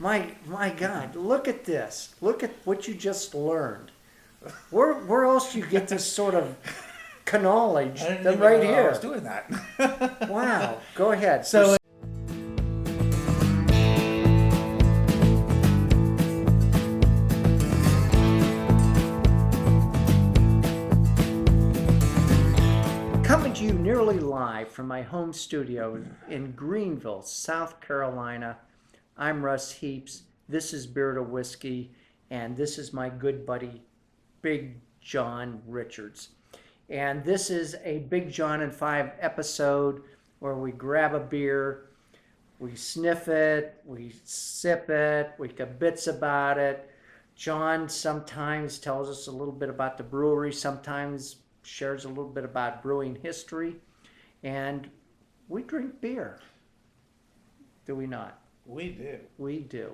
My God, look at this. Look at what you just learned. Where else do you get this sort of knowledge I didn't than even right know I here? was doing that. Wow. Go ahead. So coming to you nearly live from my home studio in Greenville, South Carolina, I'm Russ Heaps. This is Beer to Whiskey, and this is my good buddy, Big John Richards. And this is a Big John and Five episode where we grab a beer, we sniff it, we sip it, we kibitz about it. John sometimes tells us a little bit about the brewery, sometimes shares a little bit about brewing history, and we drink beer. Do we not? we do. We do.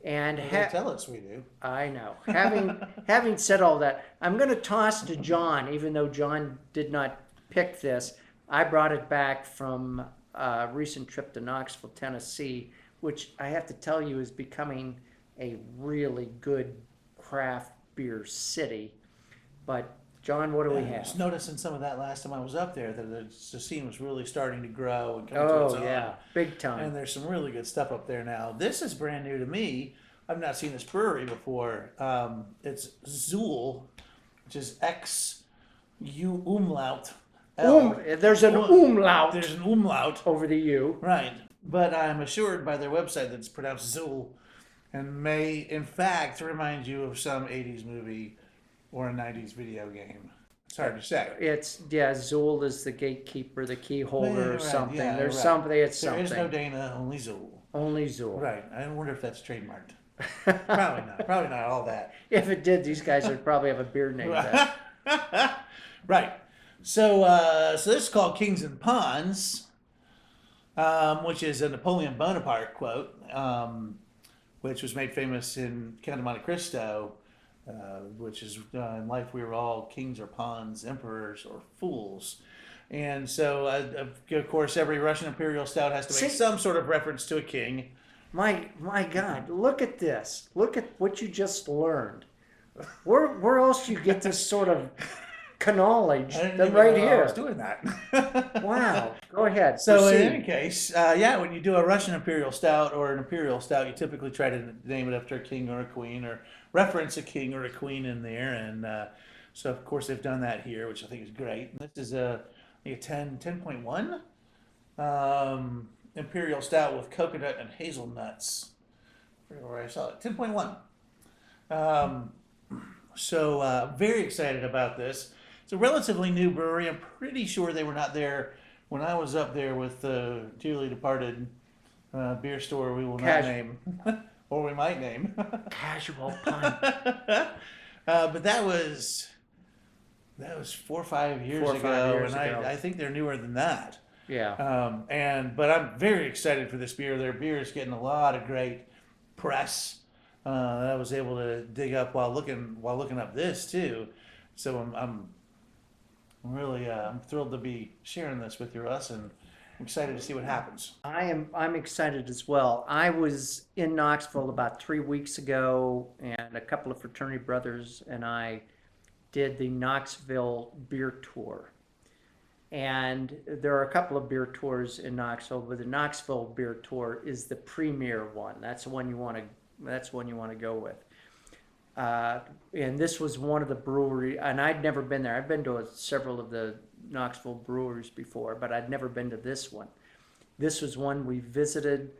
And They tell us we do. I know. Having said all that, I'm going to toss to John, even though John did not pick this. I brought it back from a recent trip to Knoxville, Tennessee, which I have to tell you is becoming a really good craft beer city. But John, what do we I have? was noticing some of that last time I was up there, that the scene was really starting to grow and come to its Oh own. yeah, big time. And there's some really good stuff up there now. This is brand new to me. I've not seen this brewery before. It's Zool, which is X-U umlaut. L. There's an umlaut There's an umlaut. over the U. Right. But I'm assured by their website that it's pronounced Zool and may, in fact, remind you of some 80s movie or a 90s video game. It's hard to say. It's Zool is the gatekeeper, the key holder, or Right, something. yeah, There's right. something. It's There something. is no Dana, only Zool. Only Zool. Right. I wonder if that's trademarked. Probably not. Probably not all that. If it did, these guys would probably have a beer named that. Right. So this is called Kings and Pawns, which is a Napoleon Bonaparte quote, which was made famous in Count of Monte Cristo, which is in life we were all kings or pawns, emperors or fools. And so, of course, every Russian Imperial Stout has to make some sort of reference to a king. My God, look at this. Look at what you just learned. Where else do you get this sort of knowledge I didn't than even right know I here? was doing that. Wow. Go ahead. So proceed. in any case, when you do a Russian Imperial Stout or an Imperial Stout, you typically try to name it after a king or a queen or reference a king or a queen in there. And so, of course, they've done that here, which I think is great. And this is a 10.1 Imperial Stout with coconut and hazelnuts. I forget where I saw it. 10.1. Very excited about this. It's a relatively new brewery. I'm pretty sure they were not there when I was up there with the dearly departed beer store we will not name, or we might name. Casual pun. But that was 4 or 5 years ago, and I think they're newer than that. Yeah. But I'm very excited for this beer. Their beer is getting a lot of great press that I was able to dig up while looking up this too. So I'm really I'm thrilled to be sharing this with you, Russ, and I'm excited to see what happens. I'm excited as well. I was in Knoxville about 3 weeks ago, and a couple of fraternity brothers and I did the Knoxville beer tour. And there are a couple of beer tours in Knoxville, but the Knoxville beer tour is the premier one. That's the one you want to go with. And this was one of the brewery, and I'd never been there. I've been to several of the Knoxville breweries before, but I'd never been to this one. This was one we visited,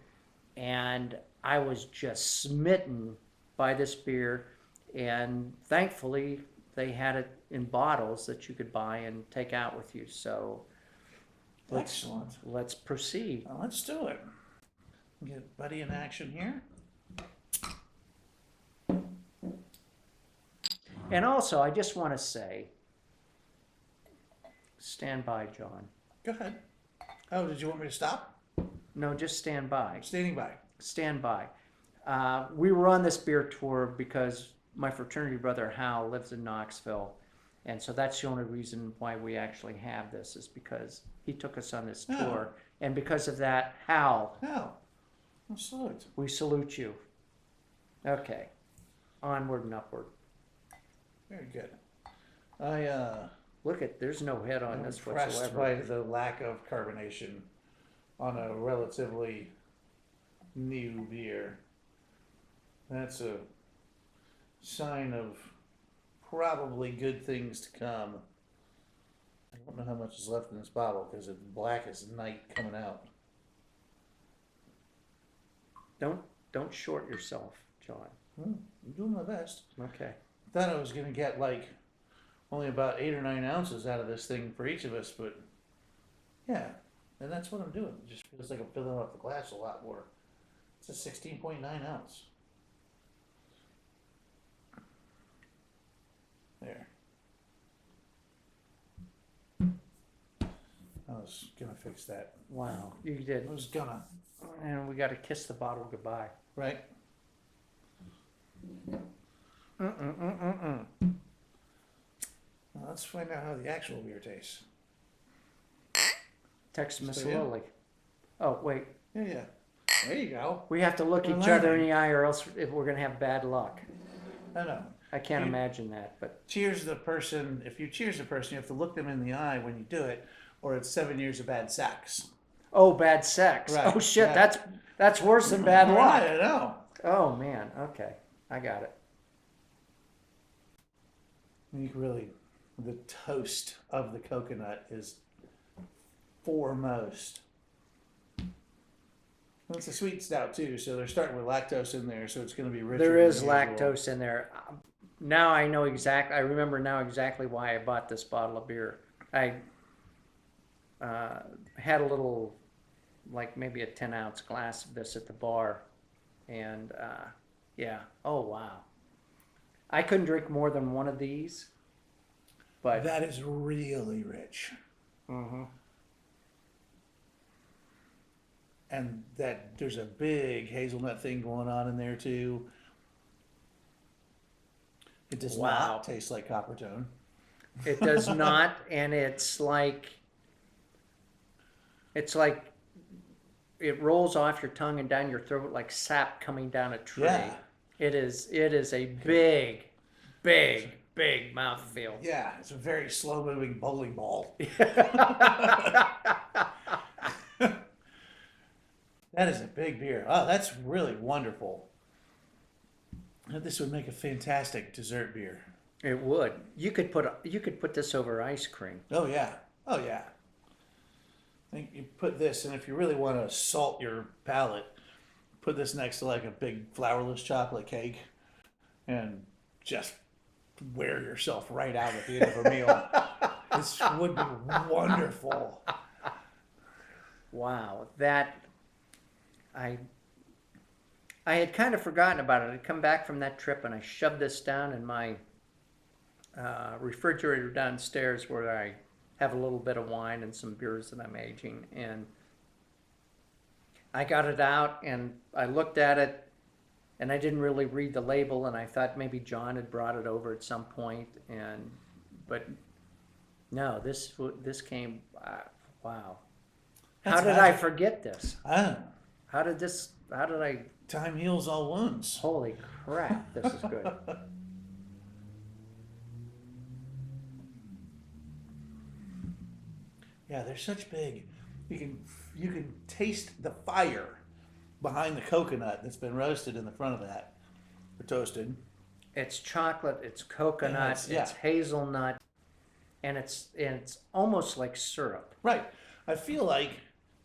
and I was just smitten by this beer. And thankfully, they had it in bottles that you could buy and take out with you. So, Excellent. Let's proceed. Well, let's do it. Get Buddy in action here. And also, I just want to say, stand by, John. Go ahead. Oh, did you want me to stop? No, just stand by. Standing by. Stand by. We were on this beer tour because my fraternity brother Hal lives in Knoxville. And so that's the only reason why we actually have this, is because he took us on this tour. And because of that, Hal, Well, salute. We salute you. Okay. Onward and upward. Very good. I Look at, there's no head on am this impressed whatsoever. by the lack of carbonation on a relatively new beer. That's a sign of probably good things to come. I don't know how much is left in this bottle because it's black as night coming out. Don't short yourself, John. I'm doing my best. Okay. Thought I was gonna get like only about 8 or 9 ounces out of this thing for each of us, but yeah, and that's what I'm doing. It just feels like I'm filling up the glass a lot more. It's a 16.9 ounce. There. I was gonna fix that. Wow, you did. I was gonna, And we got to kiss the bottle goodbye. right? Mm-mm-mm-mm-mm. Well, let's find out how the actual beer tastes. Text Miss So, yeah. Lily. Oh, wait. Yeah. There you go. We have to look We're each other in learning. the eye or else if we're going to have bad luck. I know. I can't You- imagine that, but Cheers the person. If you cheers the person, you have to look them in the eye when you do it, or it's 7 years of bad sex. oh, bad sex. Right, Oh shit, yeah. that's worse than bad luck. I know. Oh man, okay. I got it. You can really, the toast of the coconut is foremost. Well, it's a sweet stout too, so they're starting with lactose in there, so it's going to be richer. There than is usual. lactose in there. Now I know I remember now exactly why I bought this bottle of beer. I had a little, like maybe a 10-ounce glass of this at the bar. And yeah, oh wow. I couldn't drink more than one of these. But That is really rich. Mhm. And that there's a big hazelnut thing going on in there too. It does Wow. not taste like Coppertone. It does not, and it's like it rolls off your tongue and down your throat like sap coming down a tree. Yeah. It is a big, big, big mouthfeel. Yeah, it's a very slow moving bowling ball. That is a big beer. Oh, that's really wonderful. This would make a fantastic dessert beer. It would. You could put this over ice cream. Oh yeah. Oh yeah. I think you put this, and if you really want to salt your palate, put this next to like a big flourless chocolate cake, and just wear yourself right out at the end of a meal. This would be wonderful. Wow, that I had kind of forgotten about it. I'd come back from that trip and I shoved this down in my refrigerator downstairs where I have a little bit of wine and some beers that I'm aging. And I got it out and I looked at it and I didn't really read the label and I thought maybe John had brought it over at some point. But no, this came, wow. How That's did I magic. forget this? Ah, How did I, time heals all wounds. holy crap, this is good. Yeah, they're such big. You can taste the fire behind the coconut that's been roasted in the front of that, or toasted. It's chocolate, it's coconut, Yes, yeah. it's hazelnut, and it's almost like syrup. Right. I feel like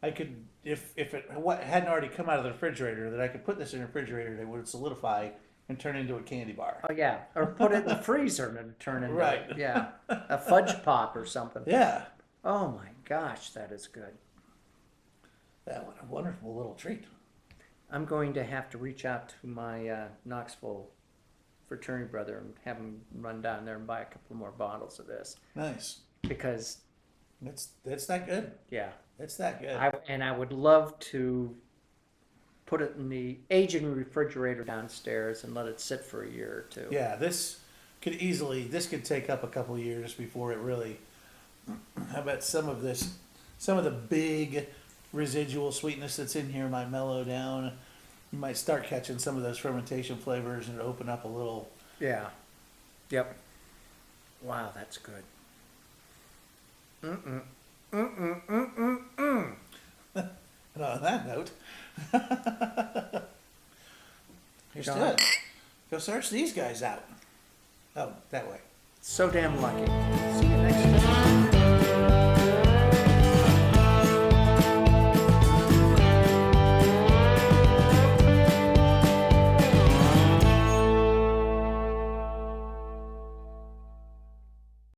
I could, if it hadn't already come out of the refrigerator, that I could put this in the refrigerator, that would solidify and turn into a candy bar. Oh yeah, or put it in the freezer and it'd turn into Right. yeah, a fudge pop or something. Yeah. Oh my gosh, that is good. That was a wonderful little treat. I'm going to have to reach out to my Knoxville fraternity brother and have him run down there and buy a couple more bottles of this Nice. because That's that good. yeah, It's that good. I would love to put it in the aging refrigerator downstairs and let it sit for a year or two. Yeah, this could take up a couple years before it really. I bet some of the big residual sweetness that's in here might mellow down, you might start catching some of those fermentation flavors and open up a little. Yeah. Yep. Wow, that's good. Mm-mm. Mm-mm. Mm-mm. Mm. And on that note, here's John? to it. Go search these guys out. Oh, that way. So damn lucky. See you next time.